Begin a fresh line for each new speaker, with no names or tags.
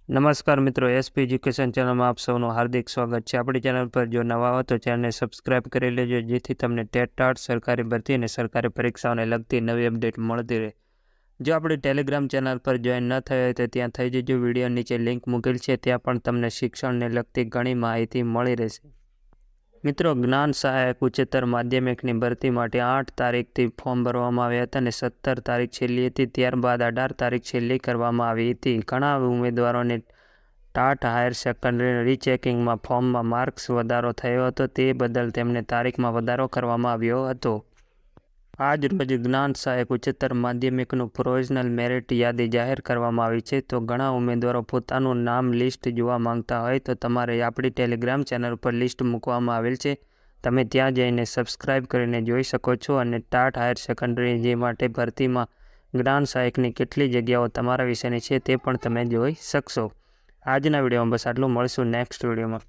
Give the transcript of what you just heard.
નમસ્કાર મિત્રો, SP education ચેનલમાં આપ સૌનું હાર્દિક સ્વાગત છે। આપણી ચેનલ પર જો નવા હો તો ચેનલને સબસ્ક્રાઇબ કરી લેજો, જેથી તમને ટેટ સરકારી ભરતી અને સરકારી પરીક્ષાઓને લગતી નવી અપડેટ મળતી રહે। જો આપણી ટેલિગ્રામ ચેનલ પર જોઈન ન થયો હોય તો ત્યાં થઈ જજો। વિડીયો નીચે લિંક મૂકેલ છે, ત્યાં પણ તમને શિક્ષણને લગતી ઘણી માહિતી મળી રહેશે। મિત્રો, જ્ઞાન સહાયક ઉચ્ચતર માધ્યમિકની ભરતી માટે 8 તારીખથી ફોર્મ ભરવામાં આવ્યા હતા અને 17 તારીખ છેલ્લી હતી। ત્યારબાદ 18 તારીખ છેલ્લી કરવામાં આવી હતી। ઘણા ઉમેદવારોને ટાટ હાયર સેકન્ડરી રીચેકિંગમાં ફોર્મમાં માર્ક્સ વધારો થયો હતો, તે બદલ તેમને તારીખમાં વધારો કરવામાં આવ્યો હતો। આજ રોજ જ્ઞાન સહાયક ઉચ્ચતર માધ્યમિકનું પ્રોવિઝનલ મેરિટ યાદી જાહેર કરવામાં આવી છે। તો ઘણા ઉમેદવારો પોતાનું નામ લિસ્ટ જોવા માંગતા હોય તો તમારે આપણી ટેલિગ્રામ ચેનલ પર લિસ્ટ મૂકવામાં આવેલ છે, તમે ત્યાં જઈને સબસ્ક્રાઇબ કરીને જોઈ શકો છો। અને ટાટ હાયર સેકન્ડરી જે માટે ભરતીમાં જ્ઞાન સહાયકની કેટલી જગ્યાઓ તમારા વિશેની છે તે પણ તમે જોઈ શકશો। આજના વિડીયોમાં બસ આટલું, મળશું નેક્સ્ટ વિડીયોમાં।